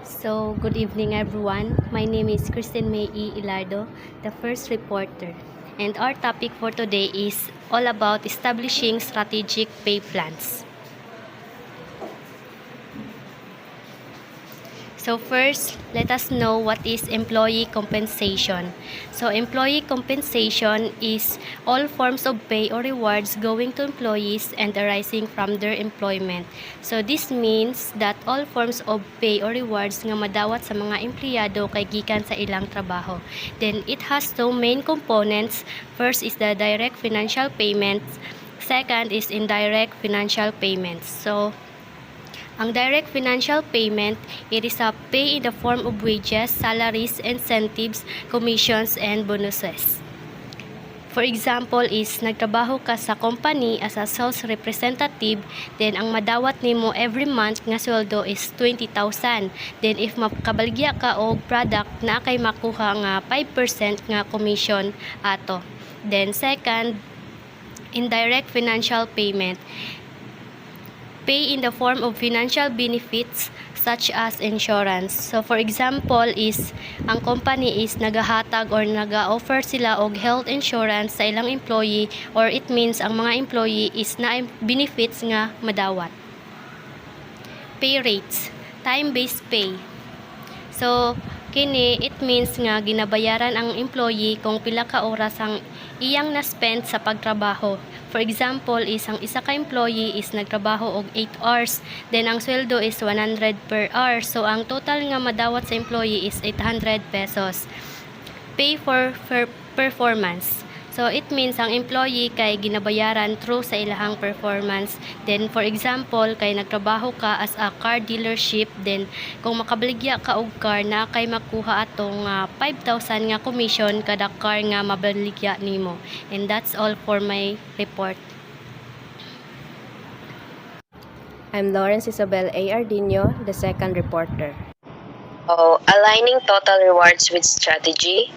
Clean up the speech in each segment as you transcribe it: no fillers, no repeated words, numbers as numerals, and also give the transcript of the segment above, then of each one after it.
So, good evening everyone. My name is Kristen May E. Ilardo, the first reporter. And our topic for today is all about establishing strategic pay plans. So first, let us know what is employee compensation. So employee compensation is all forms of pay or rewards going to employees and arising from their employment. So this means that all forms of pay or rewards nga madawat sa mga empleyado kay gikan sa ilang trabaho. Then it has two main components. First is the direct financial payments. Second is indirect financial payments. So ang direct financial payment, it is a pay in the form of wages, salaries, incentives, commissions, and bonuses. For example is, nagtrabaho ka sa company as a sales representative, then ang madawat nimo every month nga sweldo is 20,000. Then if makabaligya ka og product na kay makuha nga 5% nga commission ato. Then second, indirect financial payment, pay in the form of financial benefits such as insurance. So for example is, ang company is nagahatag or naga-offer sila og health insurance sa ilang employee, or it means ang mga employee is na benefits nga madawat. Pay rates, time-based pay. So kini it means nga ginabayaran ang employee kung pila ka oras ang iyang na-spend sa pagtrabaho. For example is, ang isa ka employee is nagtrabaho og 8 hours, then ang sweldo is 100 per hour. So ang total nga madawat sa employee is 800 pesos. Pay for performance. So it means ang employee kay ginabayaran through sa ilahang performance. Then for example, kay nagtrabaho ka as a car dealership, then kung makabaligya ka og car na kay makuha atong 5,000 nga commission kada car nga mabaligya nimo. And that's all for my report. I'm Lawrence Isabel A. Ardino, the second reporter. Aligning total rewards with strategy.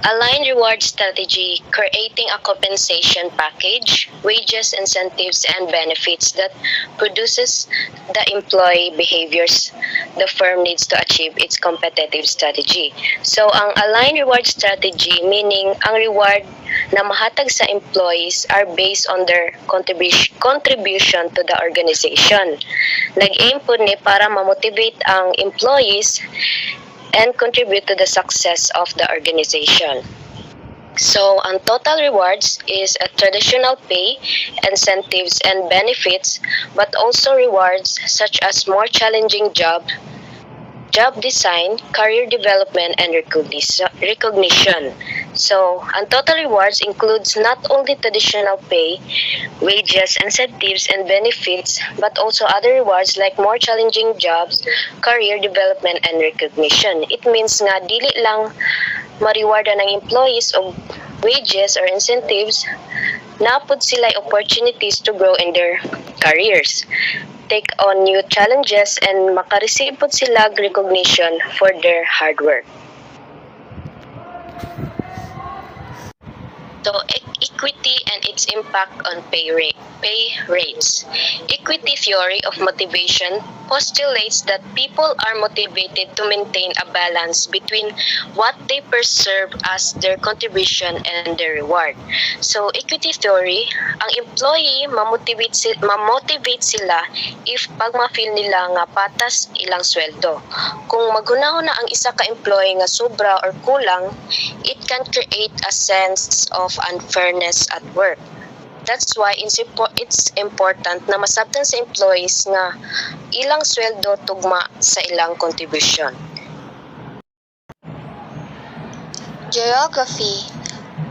Align reward strategy, creating a compensation package, wages, incentives, and benefits that produces the employee behaviors the firm needs to achieve its competitive strategy. So, ang align reward strategy, meaning ang reward na mahatag sa employees are based on their contribution to the organization. Nag-aim po ni para ma-motivate ang employees and contribute to the success of the organization. So, ang total rewards is a traditional pay, incentives, and benefits, but also rewards such as more challenging job design, career development, and recognition. So, ang total rewards includes not only traditional pay, wages, incentives, and benefits, but also other rewards like more challenging jobs, career development, and recognition. It means nga dili lang ma-rewardan ng employees og wages or incentives, napod sila opportunities to grow in their careers, take on new challenges, and makareceive pod sila recognition for their hard work. So, equity and its impact on pay rates. Equity theory of motivation postulates that people are motivated to maintain a balance between what they perceive as their contribution and their reward. So, equity theory, ang employee mamotivate sila if pag ma-feel nila nga patas ilang sweldo. Kung maghunahon na ang isa ka employee nga sobra or kulang, it can create a sense of unfairness at work. That's why it's important na masabtan sa employees nga ilang sweldo tugma sa ilang contribution. Geography.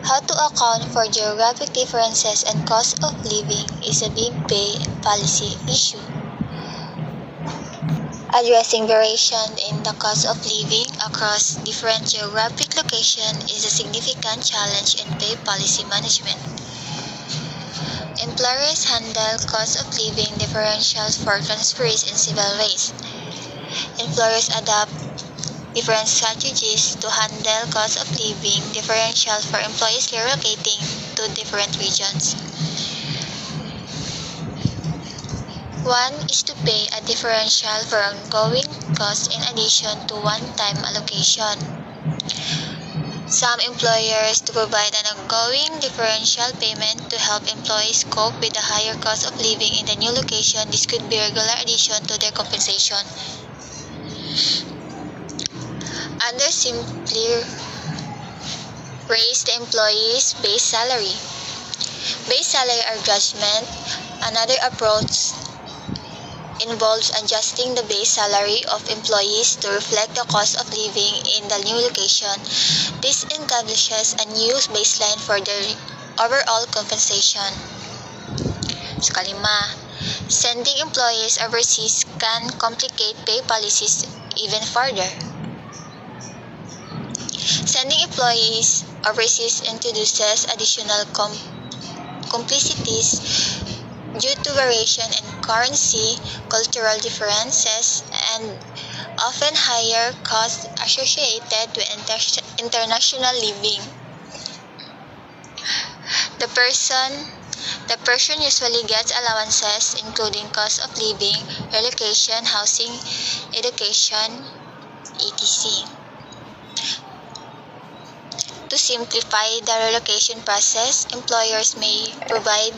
How to account for geographic differences and cost of living is a big pay policy issue. Addressing variation in the cost of living across different geographic locations is a significant challenge in pay policy management. Employers handle cost of living differentials for transferees in several ways. Employers adopt different strategies to handle cost of living differentials for employees relocating to into different regions. One is to pay a differential for ongoing costs in addition to one-time allocation. Some employers to provide an ongoing differential payment to help employees cope with the higher cost of living in the new location. This could be regular addition to their compensation. Others simply raise the employee's base salary. Base salary adjustment, another approach, involves adjusting the base salary of employees to reflect the cost of living in the new location. This establishes a new baseline for their overall compensation. So, kalima, sending employees overseas can complicate pay policies even further. Sending employees overseas introduces additional complexities due to variation in currency, cultural differences, and often higher costs associated with international living. The person usually gets allowances including cost of living, relocation, housing, education, etc. To simplify the relocation process, employers may provide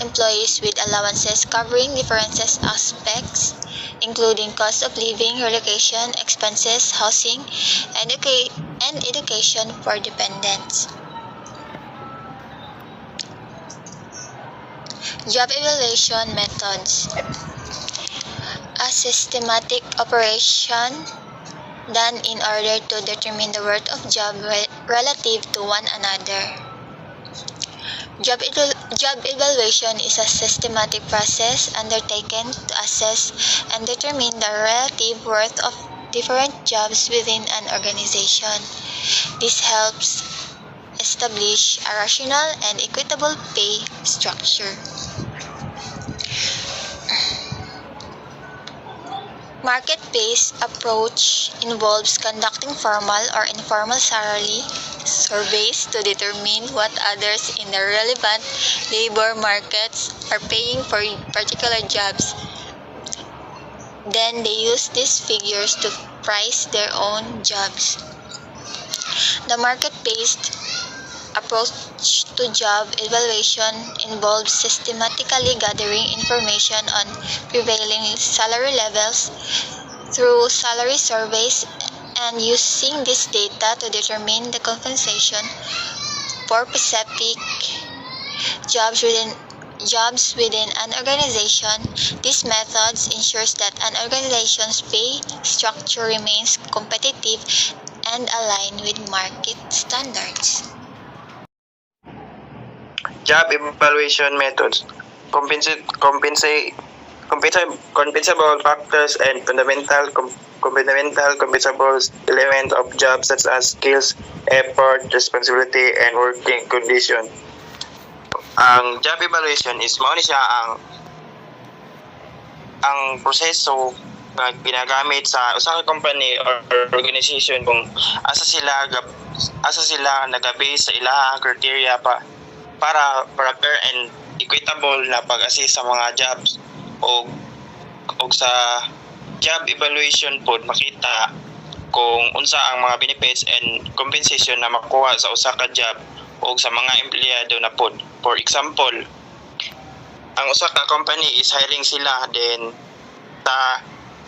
employees with allowances covering different aspects, including cost of living, relocation expenses, housing, and education for dependents. Job evaluation methods. A systematic operation done in order to determine the worth of job relative to one another. Job evaluation is a systematic process undertaken to assess and determine the relative worth of different jobs within an organization. This helps establish a rational and equitable pay structure. Market-based approach involves conducting formal or informal salary surveys to determine what others in the relevant labor markets are paying for particular jobs. Then they use these figures to price their own jobs. The market-based approach to job evaluation involves systematically gathering information on prevailing salary levels through salary surveys and using this data to determine the compensation for specific jobs within an organization. These methods ensures that an organization's pay structure remains competitive and aligned with market standards. Job evaluation methods. Compensable factors and fundamental compensable elements of jobs such as skills, effort, responsibility, and working condition. Ang job evaluation is mao ni siya ang proseso na ginagamit sa usa ka company or organization kung asa sila nagabase sa ilahang criteria para fair and equitable na pag-assess sa mga jobs o sa job evaluation pod makita kung unsa ang mga benefits and compensation na makuha sa usa ka job o sa mga empleyado na pod. For example, ang usa ka company is hiring sila, then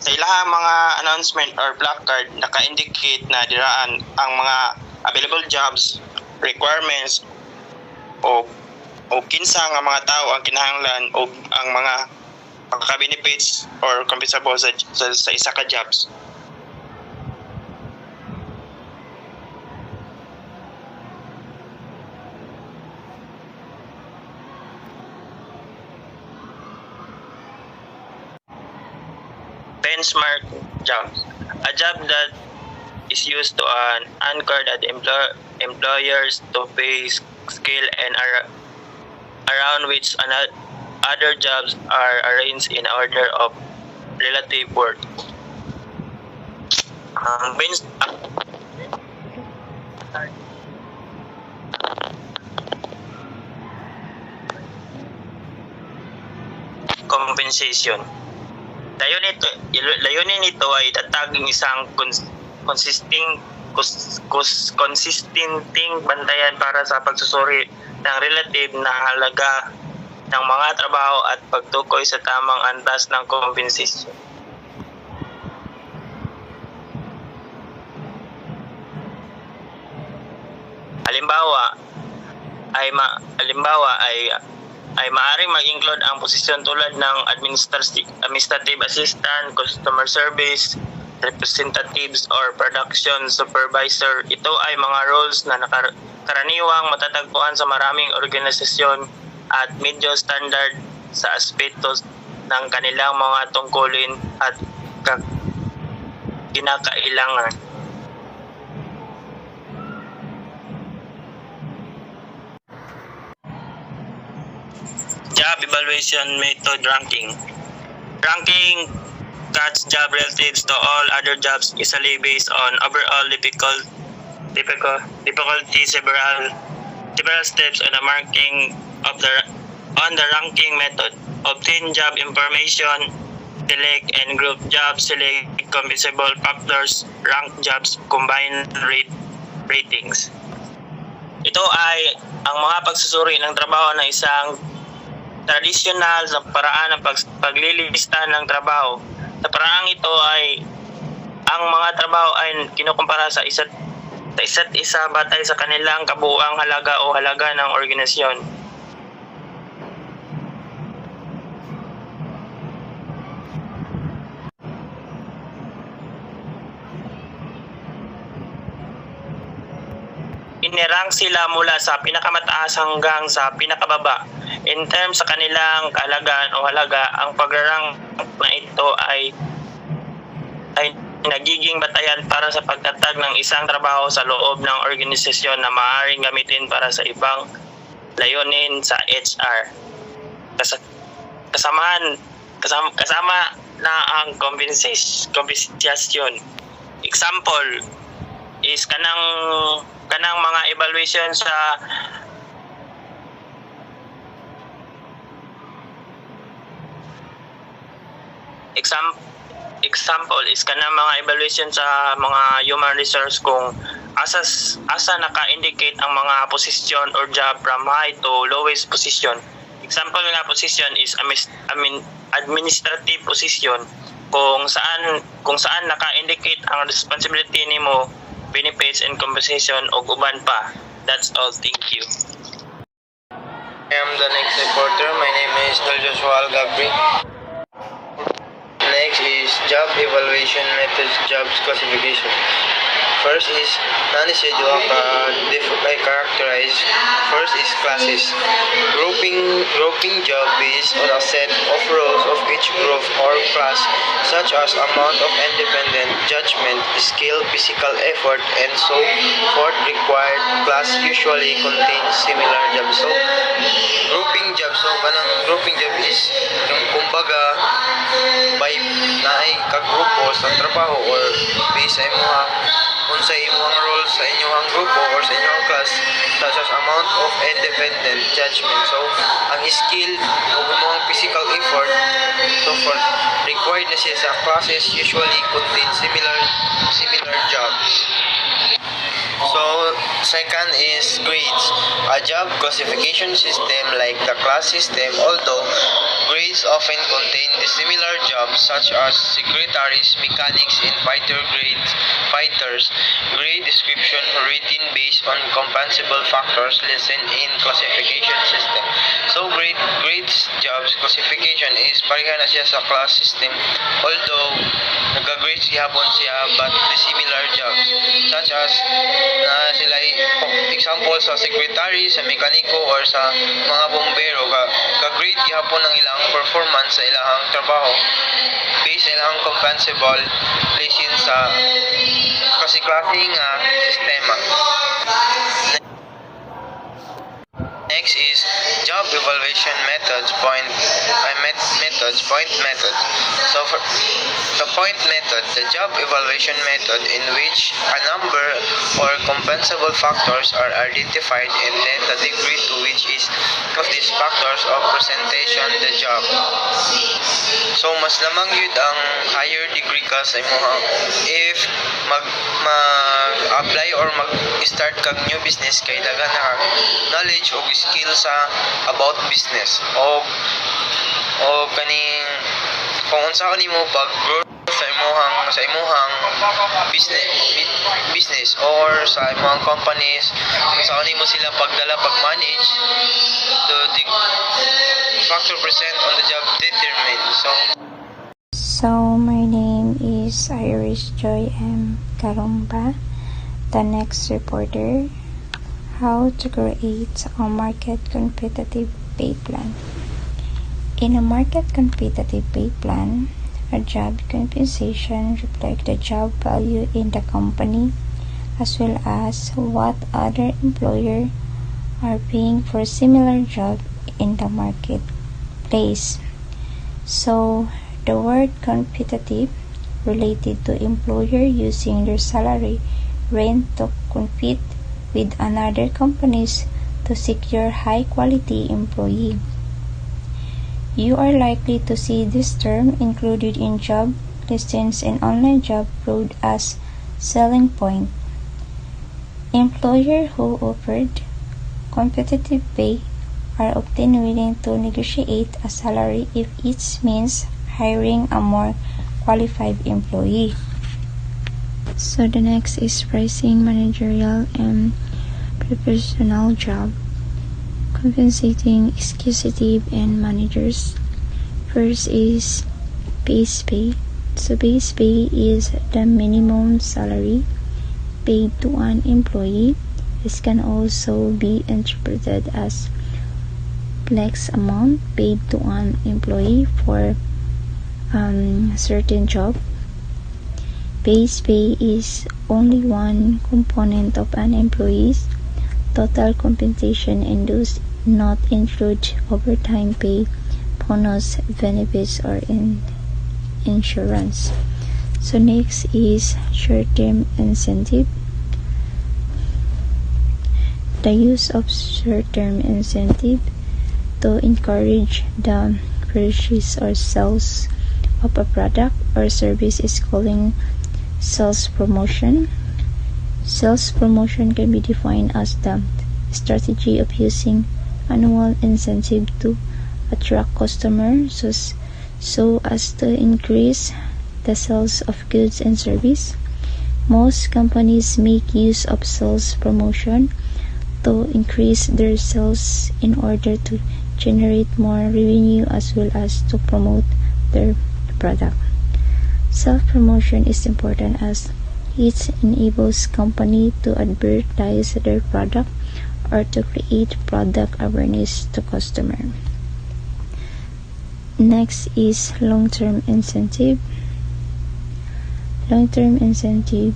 sa ilahang mga announcement or placard naka-indicate na diraan ang mga available jobs, requirements o kinsa nga mga tao ang kinahanglan o ang mga benefits or compensable sa isa ka jobs. Benchmark jobs. A job that is used to anchor that employers to pay scale and around which other jobs are arranged in order of relative worth. compensation. Layunin nito ay itatag ng isang consisting bantayan para sa pagsusuri ng relative na halaga ng mga trabaho at pagtukoy sa tamang antas ng compensation. Halimbawa ay maaaring mag-include ang posisyon tulad ng administrative assistant, customer service, representatives, or production supervisor. Ito ay mga roles na karaniwang matatagpuan sa maraming organisasyon at medyo standard sa aspeto ng kanilang mga tungkulin at kinakailangan. Job evaluation method ranking. Ranking cuts job relatives to all other jobs usually based on overall difficulty, several steps on the marking of on the ranking method. Obtain job information, select and group jobs, select compensable factors, rank jobs, combine ratings. Ito ay ang mga pagsusuri ng trabaho ng isang tradisyonal na paraan ng paglilista ng trabaho. Sa paraang ito ay ang mga trabaho ay kinukumpara sa isa't isa batay sa kanilang kabuuang halaga o halaga ng organisasyon. Inirank sila mula sa pinakamataas hanggang sa pinakababa. In terms sa kanilang kahalagaan o halaga, ang pag-rank na ito ay nagiging batayan para sa pagtatag ng isang trabaho sa loob ng organisasyon na maaaring gamitin para sa ibang layunin sa HR. Kasama na ang compensation. Example is kanang mga evaluation sa example is kanang mga evaluation sa mga human resource kung asa naka-indicate ang mga position or job from high to lowest position. Example nga position is administrative position kung saan naka-indicate ang responsibility nimo, benefits and compensation ug uban pa. That's all. Thank you. I am the next reporter. My name is Del Joshua Gabri. Next is job evaluation methods, jobs classification. First is non-residual characterized. First is classes. Grouping job based on a set of roles of each group or class, such as amount of independent judgment, skill, physical effort, and so forth required. Class usually contains similar jobs. So, grouping job. So, kanang grouping job is yung kumbaga by naay kagrupo sa trabaho or based sa sa inyong role sa inyong grupo or sa inyong class, such as amount of independent judgment. So, ang skill o mga physical effort, so forth, required na siya sa classes usually contain similar jobs. So, second is grades. A job classification system like the class system, although grades often contain similar jobs such as secretaries, mechanics, and fighters. Grade description written based on compensable factors lesson in classification system. So, grades jobs classification is pareha na siya sa class system, although nag-grades gihapon siya but the similar jobs such as na sila example sa secretary, sa mekaniko or sa mga bombero ka-grade gihapon ang ilang performance sa ilang trabaho based sa ilang compensable lesson sa kasi-klaseng sistema. Next is job evaluation methods, point method. So for the point method, the job evaluation method in which a number or compensable factors are identified and then the degree to which is of these factors of presentation the job. So mas lamang yun ang higher degree ka sa imong if mag-apply or mag-start kag new business kay daghan na knowledge o skill sa about business o kaning kung unsa nimo pag-grow sa imong business or sa imong companies unsa nimo sila pagdala pag-manage the factor present on the job determined. So my name is Iris Joy M. Karumba, the next reporter. How to create a market competitive pay plan. In a market competitive pay plan, a job compensation reflects the job value in the company as well as what other employers are paying for similar job in the marketplace. So the word competitive related to employer using their salary range to compete with another companies to secure high quality employee. You are likely to see this term included in job listings and online job board as selling point. Employers who offered competitive pay are often willing to negotiate a salary if it means hiring a more qualified employee. So the next is pricing managerial and professional job, compensating executive and managers. First is base pay. So base pay is the minimum salary paid to an employee. This can also be interpreted as flex amount paid to an employee for certain job. Base pay is only one component of an employee's total compensation and does not include overtime pay, bonus, benefits, or insurance. So next is short-term incentive. The use of short-term incentive to encourage the purchase or sales of a product or service is called sales promotion. Sales promotion can be defined as the strategy of using annual incentive to attract customers so as to increase the sales of goods and service. Most companies make use of sales promotion to increase their sales in order to generate more revenue as well as to promote their product. Self-promotion is important as it enables company to advertise their product or to create product awareness to customer. Next is long-term incentive. Long-term incentive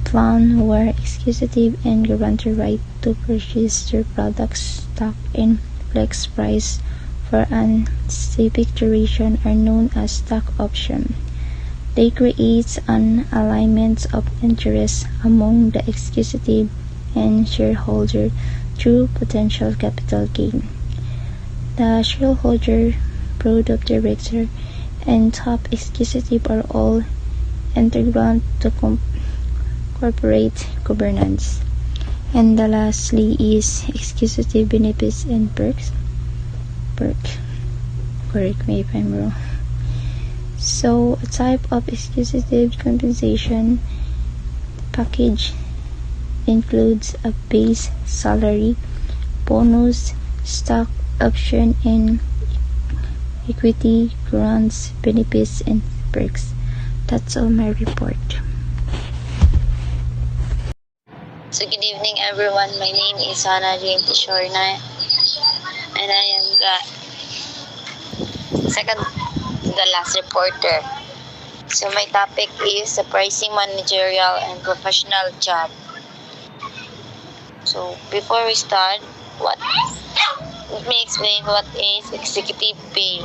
plan where executive and guaranteed right to purchase their products stock in flex price for a specific duration are known as stock option. They create an alignment of interest among the executive and shareholder through potential capital gain. The shareholder, board of director, and top executive are all integral to corporate governance. And the lastly is executive benefits and perks. Correct me if I'm wrong. So a type of executive compensation package includes a base salary, bonus, stock option, and equity grants, benefits, and perks. That's all my report. So good evening everyone. My name is Hannah Jane Tishorna and I am the last reporter. So my topic is the pricing managerial and professional job. So before we start, let me explain what is executive pay.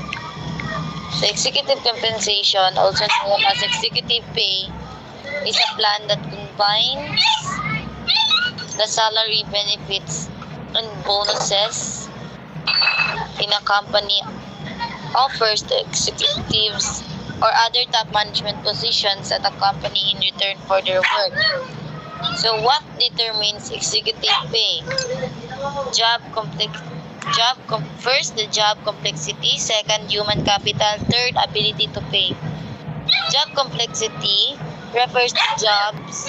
So executive compensation, also known as executive pay, is a plan that combines the salary, benefits, and bonuses in a company offers to executives or other top management positions at a company in return for their work. So what determines executive pay? First, the job complexity. Second, human capital. Third, ability to pay. Job complexity refers to jobs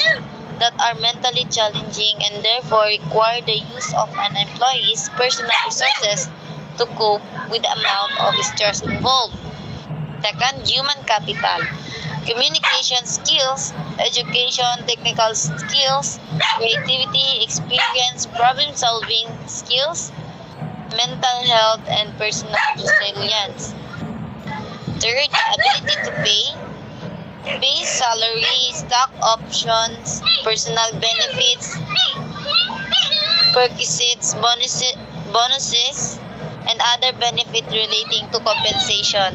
that are mentally challenging and therefore require the use of an employee's personal resources to cope with the amount of stress involved. Second, human capital. Communication skills, education, technical skills, creativity, experience, problem-solving skills, mental health, and personal resilience. Third, ability to pay. Base salary, stock options, personal benefits, perquisites, bonuses, and other benefit relating to compensation.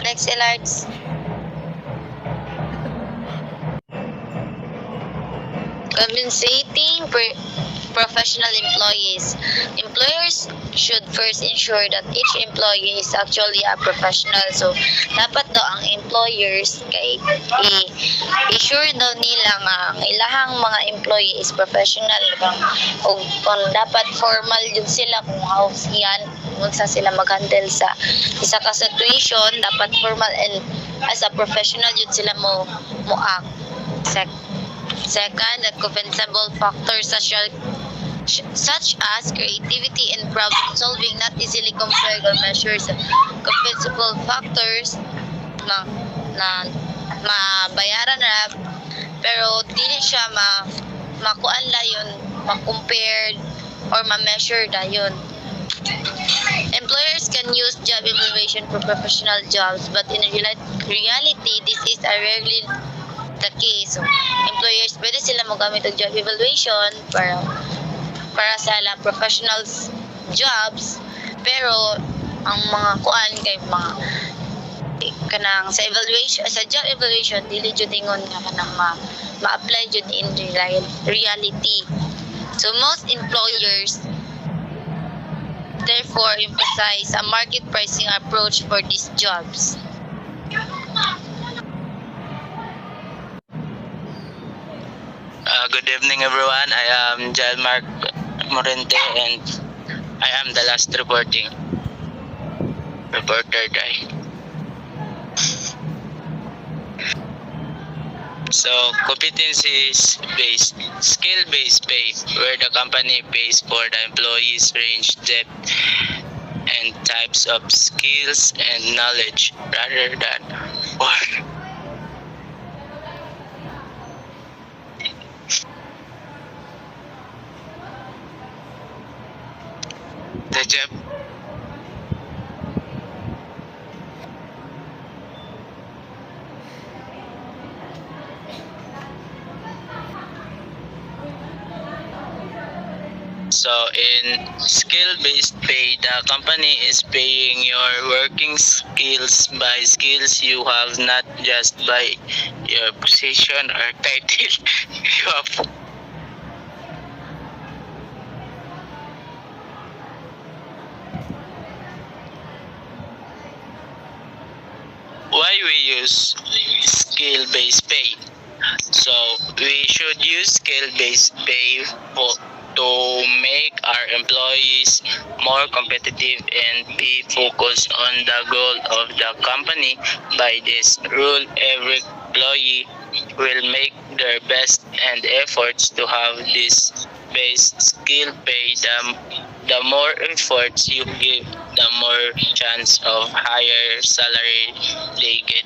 Next, Elards. Compensating professional employees. Employers should first ensure that each employee is actually a professional. So, dapat daw ang employers kay i-sure daw nila nga ang ilahang mga employee is professional bang o kung dapat formal yun sila kung how yan kung sa sila mag-handle sa isa ka situation, dapat formal and as a professional yun sila mo act. Second, the compensable factors such as creativity and problem solving not easily compared or measured. Compensable factors na mabayaran na pero dili siya makuan la yun, ma-compared or ma-measure na yun. Employers can use job evaluation for professional jobs, but in reality, this is rarely the case. So, employers, pwede sila magamit ng job evaluation para sa professional jobs, pero ang mga kuan kay mga kanang sa job evaluation dili jud ingon nga kanang ma-apply jud in reality. So most employers therefore emphasize a market pricing approach for these jobs. Good evening, everyone. I am Jalmark Morente, and I am the last reporter. So, competencies-based, skill-based pay, where the company pays for the employees' range, depth, and types of skills and knowledge, rather than for the job. So in skill-based pay, the company is paying your working skills by skills you have, not just by your position or title you have. Why we use skill-based pay? So we should use skill-based pay to make our employees more competitive and be focused on the goal of the company. By this rule, every employee will make their best and efforts to have this base skill pay. The more efforts you give, the more chance of higher salary they get.